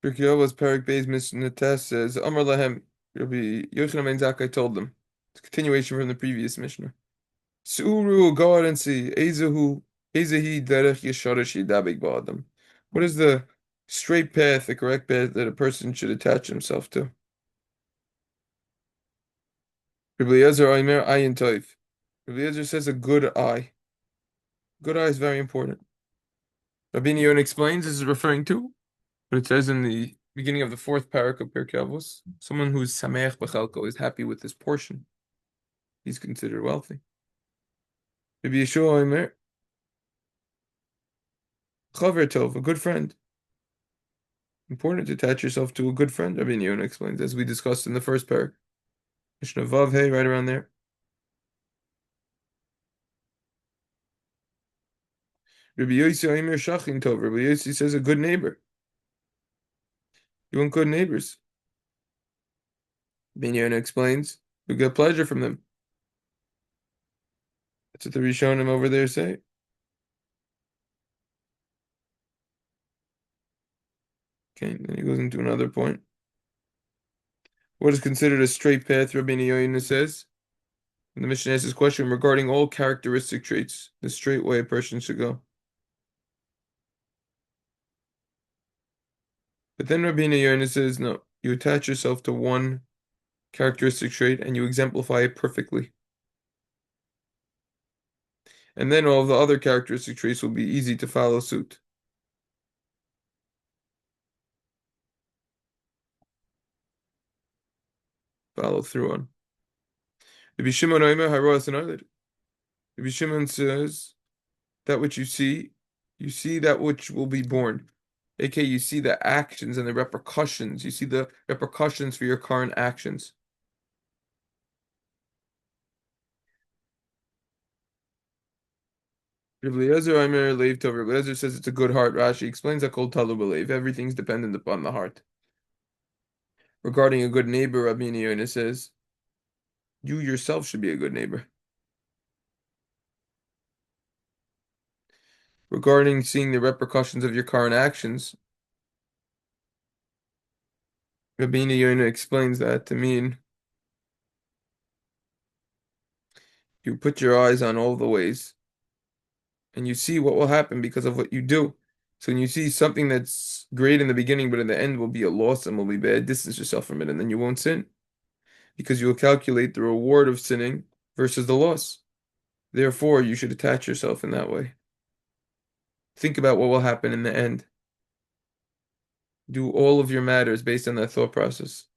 Pirkei Avos Parak Beis Mishnah Test says, Amar Lahem, Rabbi Yochanan ben Zakkai told them. It's a continuation from the previous Mishnah. Su'uru, go out and see. Ezehi derech yesharish yidabek ba'adam. What is the straight path, the correct path that a person should attach himself to? Rabbi Eliezer Aimer Ayin Toiv. Rabbi Eliezer says a good eye. Good eye is very important. Rabbi Yochanan explains this is referring to what it says in the beginning of the fourth parak of Pirkei Avos. Someone who is sameach b'chalko is happy with his portion. He's considered wealthy. Rabbi Yeshua Omer, chaver tov, a good friend. Important to attach yourself to a good friend. Rabbi Yonah explains, as we discussed in the first parak. Mishnah Vav Hey, right around there. Rabbi Yossi Omer shachin tov. Rabbi Yossi says a good neighbor. You want good neighbors. Rabbi Yonah explains, you get pleasure from them. That's what the Rishonim over there say. Okay, then he goes into another point. What is considered a straight path, Rabbi Yoina says? And the Mishnah asks this question regarding all characteristic traits, the straight way a person should go. But then Rabbi Yoina says, no, you attach yourself to one characteristic trait and you exemplify it perfectly. And then all of the other characteristic traits will be easy to follow suit. Follow through on. Rabbi Shimon Omer Haros and Oiled. Rabbi Shimon says, that which you see that which will be born. AK, you see the actions and the repercussions. You see the repercussions for your current actions. Rabbi Eliezer Omer Leiv Tov. Rabbi Eliezer says it's a good heart. Rashi explains that called Talu B'Leiv. Everything's dependent upon the heart. Regarding a good neighbor, Rabbi Yoina says, you yourself should be a good neighbor. Regarding seeing the repercussions of your current actions, Rabbi Yoina explains that to mean you put your eyes on all the ways and you see what will happen because of what you do. So when you see something that's great in the beginning, but in the end will be a loss and will be bad, distance yourself from it, and then you won't sin because you will calculate the reward of sinning versus the loss. Therefore, you should attach yourself in that way. Think about what will happen in the end. Do all of your matters based on that thought process.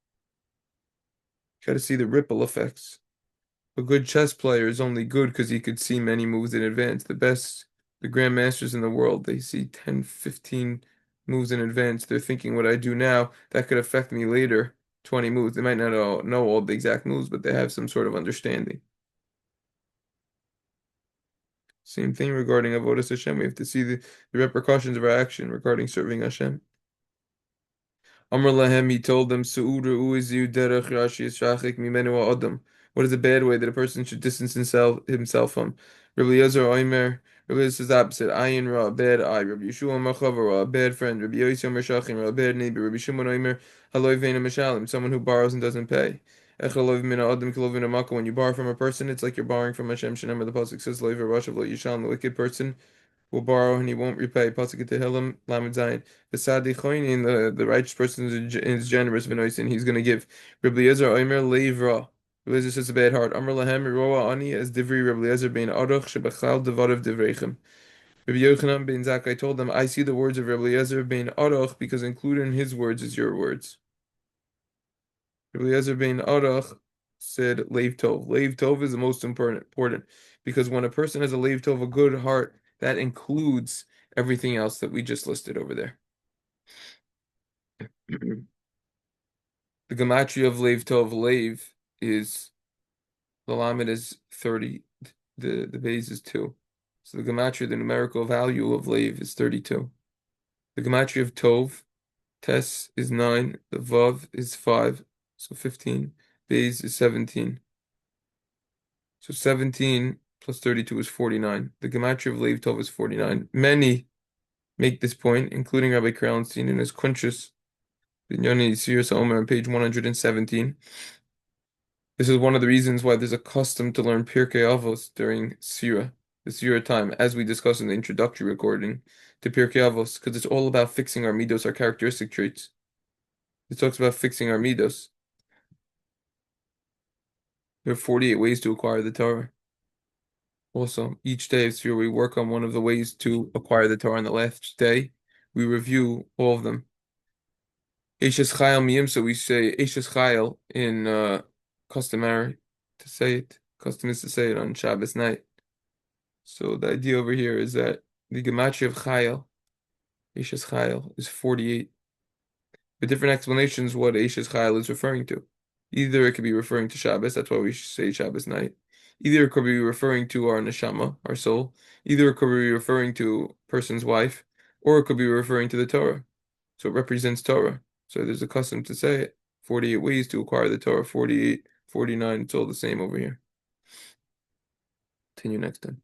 Try to see the ripple effects. A good chess player is only good because he could see many moves in advance. The grandmasters in the world, they see 10, 15 moves in advance. They're thinking what I do now, that could affect me later, 20 moves. They might not know all the exact moves, but they have some sort of understanding. Same thing regarding Avodas Hashem. We have to see the repercussions of our action regarding serving Hashem. Amr lahem, he told them, what is a bad way that a person should distance himself from? Rabbi Eliezer Omer, Rabbi Eliezer says the opposite. Ayin ra, bad eye. Rabbi Yeshua Omer chava, a bad friend. Rabbi Yossi Omer shachim, a bad neighbor. Rabbi Shimon Omer haloi veina mishalim, someone who borrows and doesn't pay. Echaloi mina adam kiloi v'ina maka. When you borrow from a person, it's like you're borrowing from Hashem. Shenemar, the pasuk says, loy v'rashav lo yisham, the wicked person will borrow and he won't repay. Pasuk Tehillim Lamed Zayin. V'sadi choinin, the righteous person is generous. V'noisin, he's going to give. Rabbi Eliezer Omer leivra. Rabbi Eliezer says a bad heart. Amr lahem roa ani as divri Rabbi Eliezer bein aruch shebachal devarav divreichem. Rabbi Yochanan ben Zakkai told them, I see the words of Rabbi Eliezer bein aruch because included in his words is your words. Rabbi Eliezer bein aruch said leiv tov. Leiv tov is the most important because when a person has a leiv tov, a good heart, that includes everything else that we just listed over there. The gematria of Leiv Tov, Leiv is, the Lamed is 30, the base is 2. So the gematria, the numerical value of Leiv is 32. The gematria of Tov, Tes is 9, the Vav is 5, so 15. Base is 17. So 17 plus 32 is 49. The gematria of Leiv Tov is 49. Many make this point, including Rabbi Krallenstein in his Kuntrus, Binyani Sirius Omer on page 117. This is one of the reasons why there's a custom to learn Pirkei Avos during the Sira time, as we discussed in the introductory recording to Pirkei Avos, because it's all about fixing our midos, our characteristic traits. It talks about fixing our midos. There are 48 ways to acquire the Torah. Also, each day of Sira, we work on one of the ways to acquire the Torah. On the last day, we review all of them. Eishes Chayil Miyim, so we say Eishes Chayil in customary to say it. Custom is to say it on Shabbos night. So the idea over here is that the gematria of Chayil, Eishes Chayil, is 48. With different explanations what Eishes Chayil is referring to. Either it could be referring to Shabbos, that's why we say Shabbos night. Either it could be referring to our neshama, our soul. Either it could be referring to a person's wife, or it could be referring to the Torah. So it represents Torah. So there's a custom to say it. 48 ways to acquire the Torah, 48, 49, it's all the same over here. Continue next time.